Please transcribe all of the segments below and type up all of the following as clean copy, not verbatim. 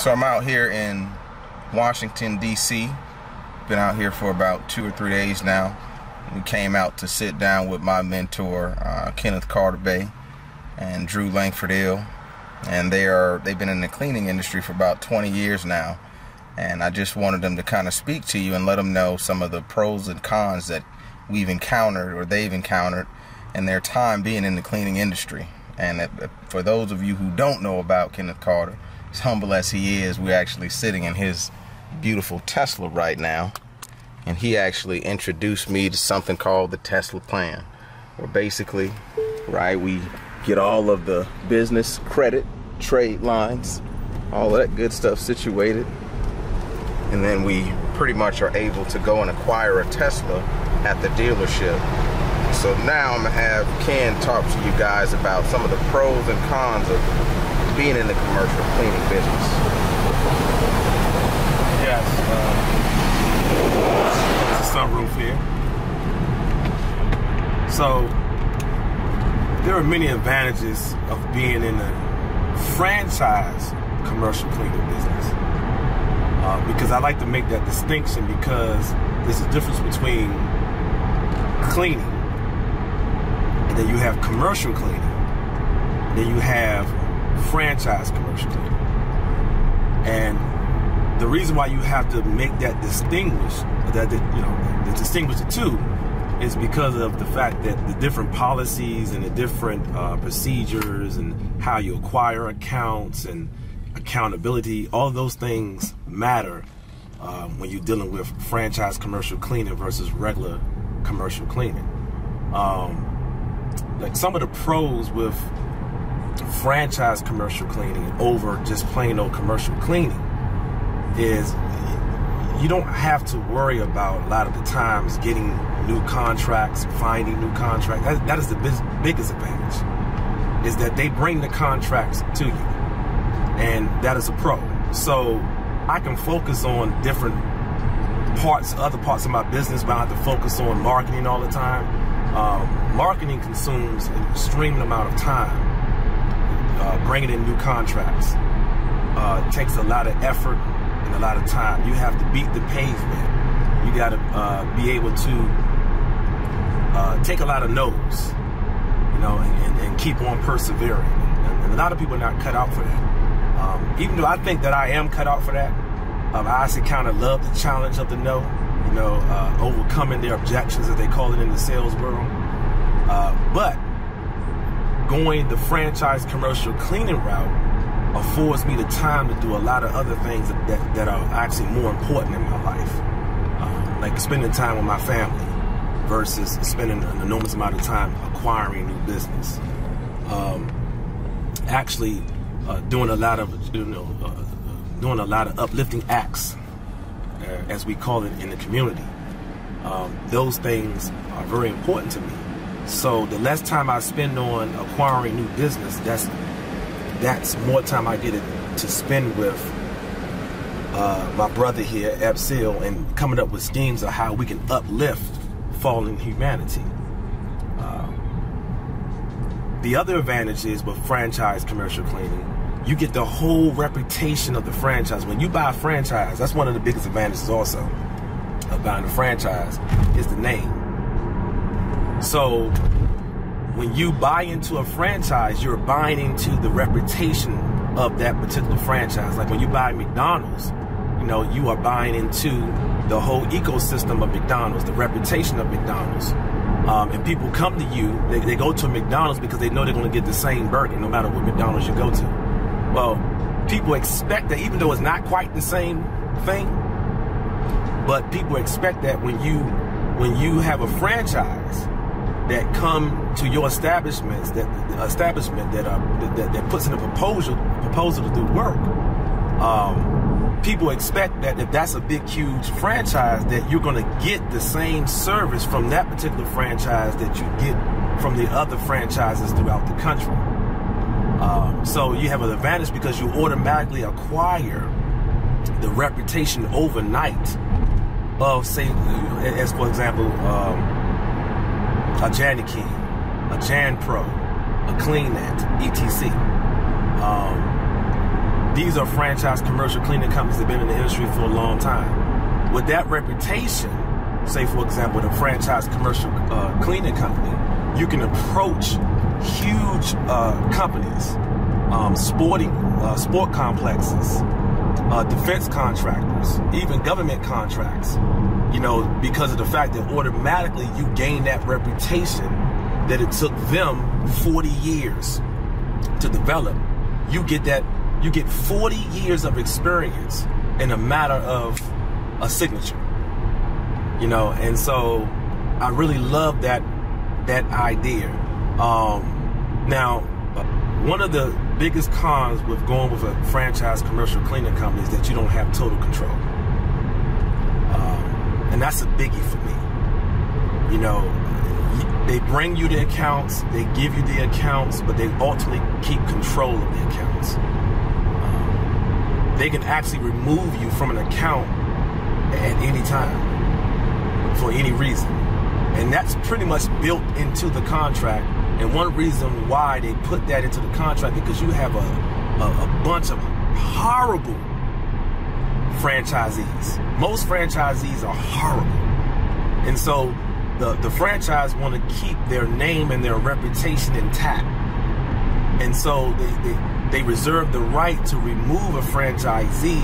So I'm out here in Washington, D.C. Been out here for about 2 or 3 days now. We came out to sit down with my mentor, Kenneth Carter Bay and Drew Langford-Ill. And they've been in the cleaning industry for about 20 years now. And I just wanted them to kind of speak to you and let them know some of the pros and cons that we've encountered or they've encountered in their time being in the cleaning industry. And for those of you who don't know about Kenneth Carter, as humble as he is, we're actually sitting in his beautiful Tesla right now. And he actually introduced me to something called the Tesla plan, where basically, right, we get all of the business credit, trade lines, all of that good stuff situated. And then we pretty much are able to go and acquire a Tesla at the dealership. So now I'm gonna have Ken talk to you guys about some of the pros and cons of being in the commercial cleaning business. Yes, it's a sunroof here. So there are many advantages of being in the franchise commercial cleaning business. Because I like to make that distinction, because there's a difference between cleaning, and then you have commercial cleaning, and then you have franchise commercial cleaning. And the reason why you have to make that distinguish, to distinguish the two, is because of the fact that the different policies and the different procedures and how you acquire accounts and accountability, all of those things matter when you're dealing with franchise commercial cleaning versus regular commercial cleaning. Like some of the pros with franchise commercial cleaning over just plain old commercial cleaning is you don't have to worry about a lot of the times getting new contracts, finding new contracts. That is the biggest advantage, is that they bring the contracts to you, and that is a pro. So I can focus on different parts, other parts of my business, but I have to focus on marketing all the time. Marketing consumes an extreme amount of time. Bringing in new contracts takes a lot of effort and a lot of time. You have to beat the pavement. You got to be able to take a lot of no's, and keep on persevering. And a lot of people are not cut out for that. Even though I think that I am cut out for that, I actually kind of love the challenge of the no, overcoming their objections, as they call it in the sales world. But going the franchise commercial cleaning route affords me the time to do a lot of other things that are actually more important in my life, like spending time with my family versus spending an enormous amount of time acquiring new business. Actually, doing a lot of uplifting acts, as we call it in the community. Those things are very important to me. So the less time I spend on acquiring new business, that's more time I get to spend with my brother here, Absil, and coming up with schemes of how we can uplift fallen humanity. The other advantage is with franchise commercial cleaning, you get the whole reputation of the franchise. When you buy a franchise, that's one of the biggest advantages also of buying a franchise, is the name. So when you buy into a franchise, you're buying into the reputation of that particular franchise. Like when you buy McDonald's, you are buying into the whole ecosystem of McDonald's, the reputation of McDonald's. And people come to you, they go to McDonald's because they know they're going to get the same burger no matter what McDonald's you go to. Well, people expect that, even though it's not quite the same thing, but people expect that when you have a franchise that come to your establishments, that puts in a proposal to do work, people expect that if that's a big, huge franchise, that you're going to get the same service from that particular franchise that you get from the other franchises throughout the country. So you have an advantage because you automatically acquire the reputation overnight of, say, as for example, a Janikin, a Jan Pro, a CleanNet, etc. these are franchise commercial cleaning companies that have been in the industry for a long time. With that reputation, say for example, the franchise commercial cleaning company, you can approach huge companies, sport complexes, defense contractors, even government contracts, you know, because of the fact that automatically you gain that reputation that it took them 40 years to develop. You get 40 years of experience in a matter of a signature, you know. And so I really love that idea. Now, one of the biggest cons with going with a franchise commercial cleaning company is that you don't have total control. And that's a biggie for me. You know, they bring you the accounts, they give you the accounts, but they ultimately keep control of the accounts. They can actually remove you from an account at any time for any reason. And that's pretty much built into the contract. And one reason why they put that into the contract, because you have a bunch of horrible franchisees. Most franchisees are horrible. And so the franchise want to keep their name and their reputation intact. And so they reserve the right to remove a franchisee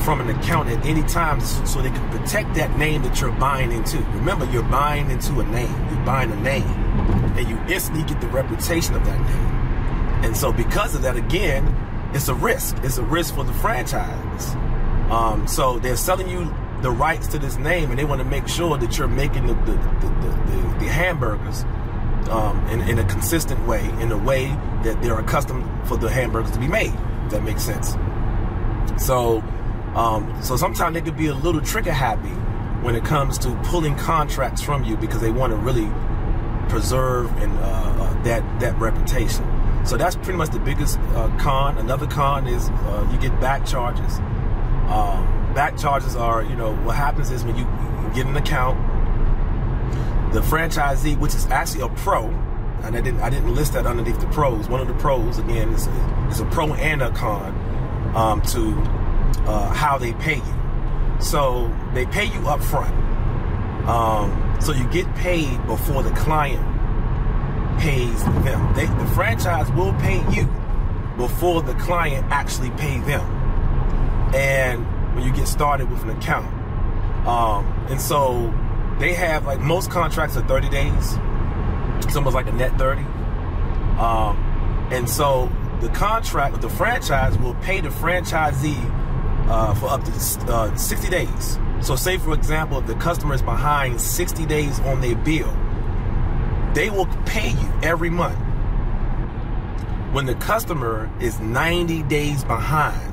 from an account at any time so they can protect that name that you're buying into. Remember, you're buying into a name. You're buying a name. And you instantly get the reputation of that name. And so because of that, again, it's a risk. It's a risk for the franchise. So they're selling you the rights to this name, and they want to make sure that you're making the hamburgers in a consistent way, in a way that they're accustomed for the hamburgers to be made, if that makes sense. So sometimes they could be a little trigger happy when it comes to pulling contracts from you because they want to really preserve and that reputation. So that's pretty much the biggest con. Another con is you get back charges. Back charges are, you know, what happens is when you get an account, the franchisee, which is actually a pro, and I didn't list that underneath the pros. One of the pros, again, is a pro and a con to how they pay you. So they pay you up front. So you get paid before the client pays them. The franchise will pay you before the client actually pays them. And when you get started with an account. And so they have, like, most contracts are 30 days. It's almost like a net 30. And so the contract with the franchise will pay the franchisee for up to 60 days. So say, for example, if the customer is behind 60 days on their bill, they will pay you every month. When the customer is 90 days behind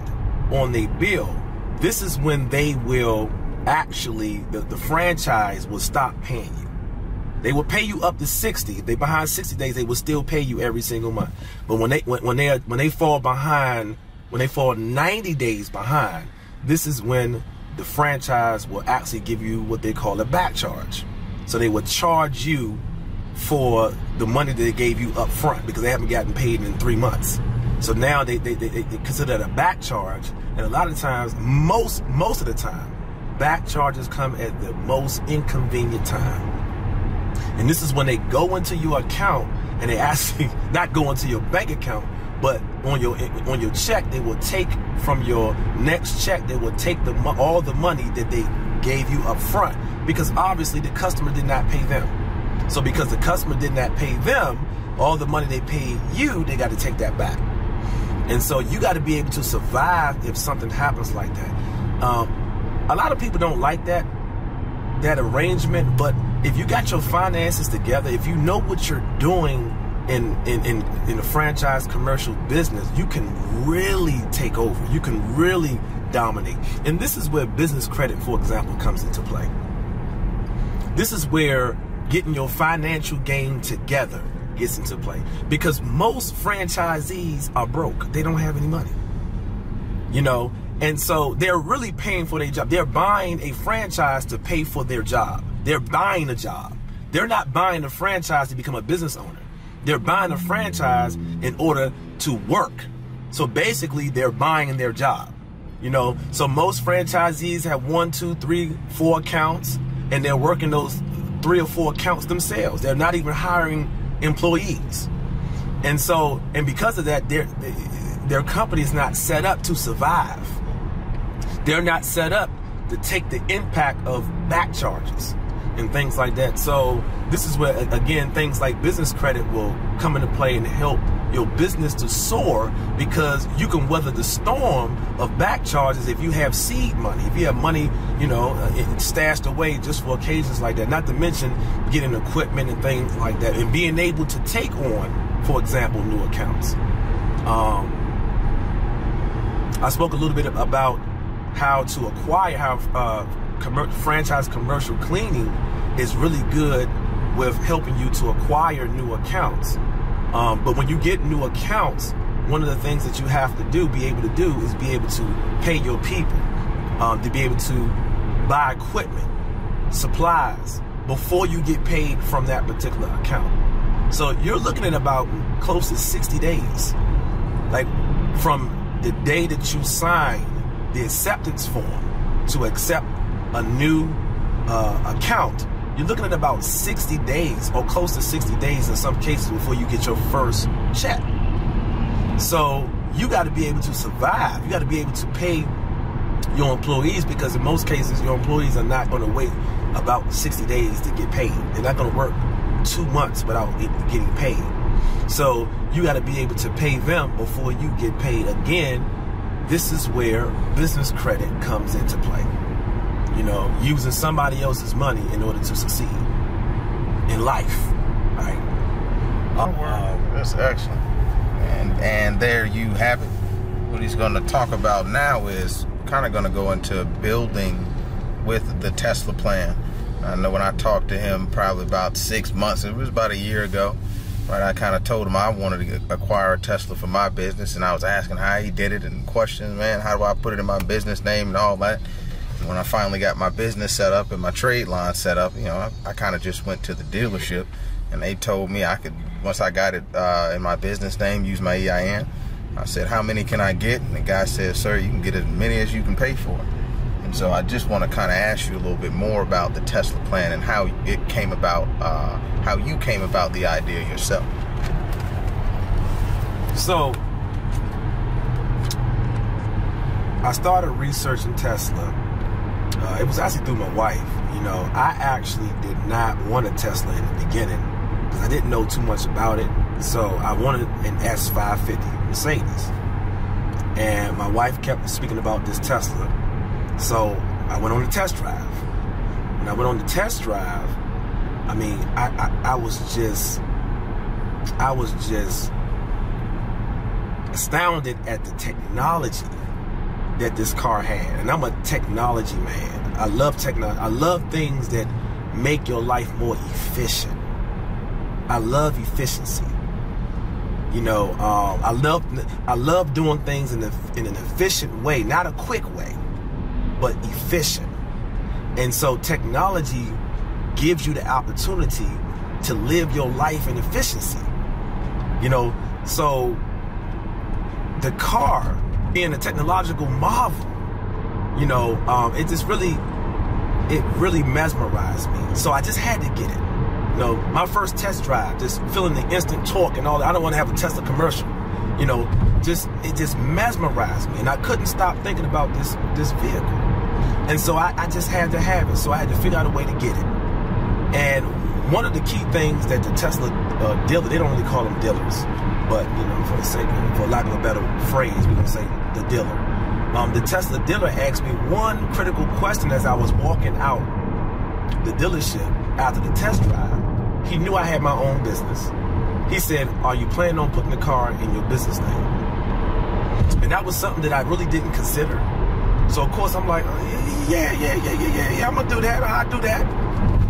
on their bill, this is when they will actually, the franchise will stop paying you. They will pay you up to 60. If they're behind 60 days, they will still pay you every single month. But when they fall behind, when they fall 90 days behind, this is when the franchise will actually give you what they call a back charge. So they will charge you for the money that they gave you up front because they haven't gotten paid in 3 months. So now they consider that a back charge. And a lot of times, most of the time, back charges come at the most inconvenient time. And this is when they go into your account, and they actually not go into your bank account, but on your check, they will take from your next check, they will take all the money that they gave you up front, because obviously the customer did not pay them. So because the customer did not pay them, all the money they paid you, they got to take that back. And so you got to be able to survive if something happens like that. A lot of people don't like that arrangement, but if you got your finances together, if you know what you're doing in the franchise commercial business, you can really take over. You can really dominate. And this is where business credit, for example, comes into play. This is where getting your financial game together gets into play, because most franchisees are broke. They don't have any money, you know, and so they're really paying for their job. They're buying a franchise to pay for their job. They're buying a job. They're not buying a franchise to become a business owner. They're buying a franchise in order to work. So basically, they're buying their job. You know, so most franchisees have 1, 2, 3, 4 accounts, and they're working those 3 or 4 accounts themselves. They're not even hiring employees. And so, and because of that, their company is not set up to survive. They're not set up to take the impact of back charges and things like that. So this is where, again, things like business credit will come into play and help your business to soar, because you can weather the storm of back charges if you have seed money, if you have money, you know, stashed away just for occasions like that. Not to mention getting equipment and things like that, and being able to take on, for example, new accounts. I spoke a little bit about how to acquire, how franchise commercial cleaning is really good with helping you to acquire new accounts. But when you get new accounts, one of the things that you have to be able to do is be able to pay your people, to be able to buy equipment, supplies, before you get paid from that particular account. So you're looking at about close to 60 days, like from the day that you sign the acceptance form to accept a new account. You're looking at about 60 days, or close to 60 days in some cases, before you get your first check. So you got to be able to survive. You got to be able to pay your employees, because in most cases your employees are not going to wait about 60 days to get paid. They're not going to work 2 months without getting paid. So you got to be able to pay them before you get paid again. This is where business credit comes into play. You know, using somebody else's money in order to succeed in life, right? That's excellent. And there you have it. What he's going to talk about now is kind of going to go into building with the Tesla plan. I know when I talked to him probably about 6 months, it was about a year ago, right? I kind of told him I wanted to acquire a Tesla for my business, and I was asking how he did it and questions, man, how do I put it in my business name and all that. When I finally got my business set up and my trade line set up, you know, I kind of just went to the dealership, and they told me I could, once I got it in my business name, use my EIN. I said, how many can I get? And the guy said, sir, you can get as many as you can pay for. And so I just want to kind of ask you a little bit more about the Tesla plan and how it came about, how you came about the idea yourself. So I started researching Tesla. It was actually through my wife. You know, I actually did not want a Tesla in the beginning because I didn't know too much about it. So I wanted an S550 Mercedes. And my wife kept speaking about this Tesla. So I went on the test drive. When I went on the test drive, I mean, I was just astounded at the technology that this car had. And I'm a technology man. I love technology. I love things that make your life more efficient. I love efficiency. You know, I love doing things in an efficient way, not a quick way, but efficient. And so technology gives you the opportunity to live your life in efficiency. You know, so the car being a technological marvel, you know, it really mesmerized me. So I just had to get it. You know, my first test drive, just feeling the instant torque and all that. I don't want to have a Tesla commercial. You know, it just mesmerized me, and I couldn't stop thinking about this vehicle. And so I just had to have it. So I had to figure out a way to get it. And one of the key things that the Tesla dealer, they don't really call them dealers, but you know, for lack of a better phrase, we're gonna say the dealer. The Tesla dealer asked me one critical question as I was walking out the dealership after the test drive. He knew I had my own business. He said, "Are you planning on putting the car in your business name?" And that was something that I really didn't consider. So of course I'm like, yeah, I'm gonna do that. I'll do that.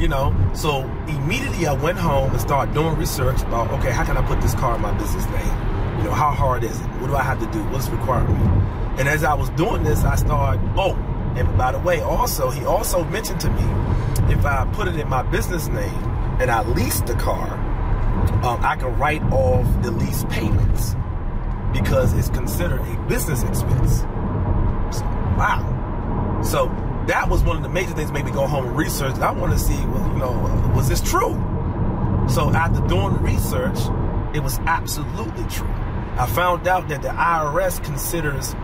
You know, so immediately I went home and started doing research about, okay, how can I put this car in my business name? You know, how hard is it? What do I have to do? What's required of me? And as I was doing this, I started, and by the way, also, he also mentioned to me, if I put it in my business name and I lease the car, I can write off the lease payments. because it's considered a business expense. So, wow. So that was one of the major things that made me go home and research. I want to see, well, you know, was this true? So after doing research, it was absolutely true. I found out that the IRS considers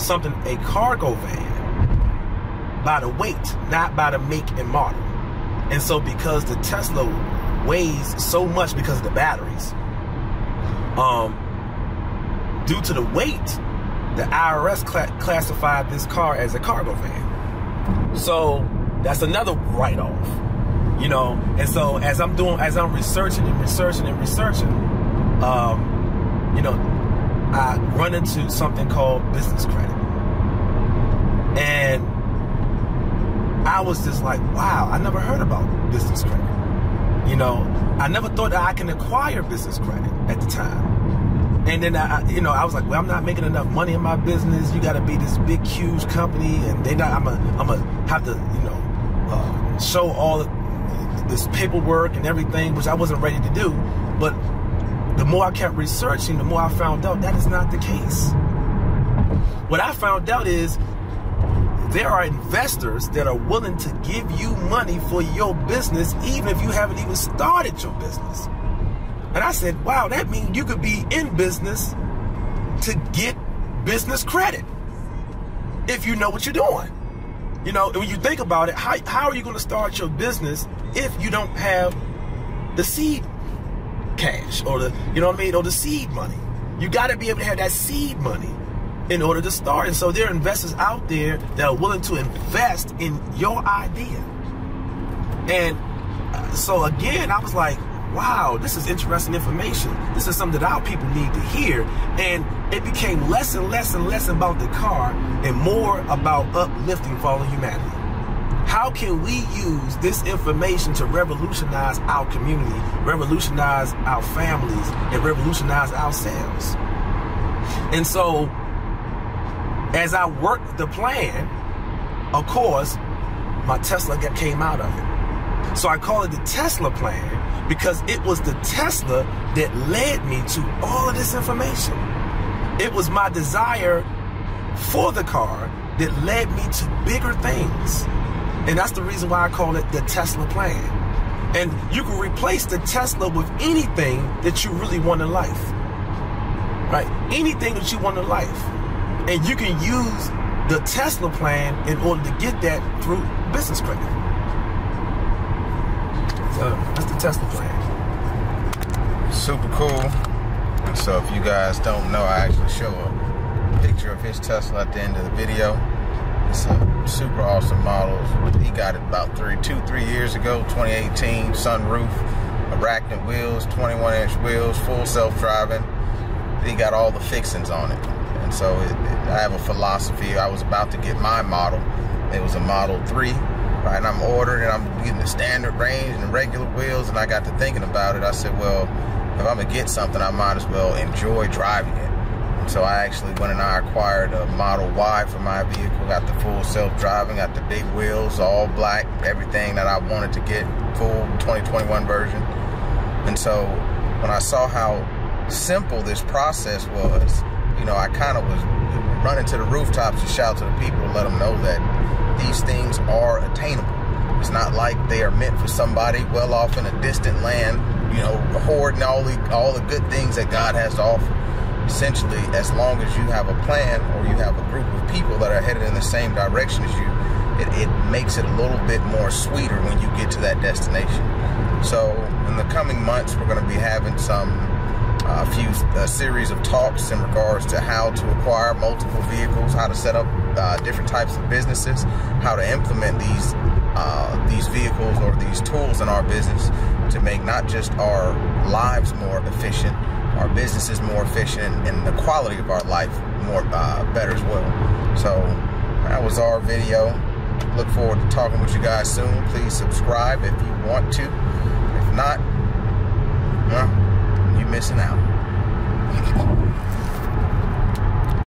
something a cargo van by the weight, not by the make and model. And so because the Tesla weighs so much because of the batteries, due to the weight, the IRS classified this car as a cargo van. So that's another write-off, you know. And so as I'm researching, you know, I run into something called business credit. And I was just like, wow, I never heard about business credit. You know, I never thought that I can acquire business credit at the time. And then you know, I was like, well, I'm not making enough money in my business. You got to be this big, huge company, and I'm gonna have to, you know, show all this paperwork and everything, which I wasn't ready to do. But the more I kept researching, the more I found out that is not the case. What I found out is there are investors that are willing to give you money for your business, even if you haven't even started your business. And I said, wow, that means you could be in business to get business credit if you know what you're doing. You know, when you think about it, how are you going to start your business if you don't have the seed cash or the, you know what I mean, or the seed money? You got to be able to have that seed money in order to start. And so there are investors out there that are willing to invest in your idea. And so again, I was like, wow, this is interesting information. This is something that our people need to hear. And it became less and less and less about the car and more about uplifting fallen humanity. How can we use this information to revolutionize our community, revolutionize our families, and revolutionize ourselves? And so, as I worked the plan, of course, my Tesla came out of it. So I call it the Tesla plan because it was the Tesla that led me to all of this information. It was my desire for the car that led me to bigger things. And that's the reason why I call it the Tesla plan. And you can replace the Tesla with anything that you really want in life. Right? Anything that you want in life. And you can use the Tesla plan in order to get that through business credit. So that's the Tesla plan. Super cool. And so if you guys don't know, I actually show a picture of his Tesla at the end of the video. It's a super awesome model. He got it about 3 years ago, 2018, sunroof, arachnid wheels, 21-inch wheels, full self-driving. He got all the fixings on it. And so I have a philosophy. I was about to get my model. It was a Model 3. Right, and I'm ordering and I'm getting the standard range and the regular wheels, and I got to thinking about it. I said, well, if I'm gonna get something, I might as well enjoy driving it. And so I actually went and I acquired a Model Y for my vehicle, got the full self-driving, got the big wheels, all black, everything that I wanted to get, full 2021 version. And so when I saw how simple this process was, you know, I kind of was running to the rooftops to shout to the people to let them know that these things are attainable. It's not like they are meant for somebody well off in a distant land, you know, hoarding all the good things that God has to offer. Essentially, as long as you have a plan or you have a group of people that are headed in the same direction as you, it makes it a little bit more sweeter when you get to that destination. So in the coming months, we're going to be having a series of talks in regards to how to acquire multiple vehicles, how to set up different types of businesses, how to implement these vehicles or these tools in our business to make not just our lives more efficient, our businesses more efficient, and the quality of our life more better as well. So that was our video. Look forward to talking with you guys soon. Please subscribe if you want to. If not, well, you're missing out.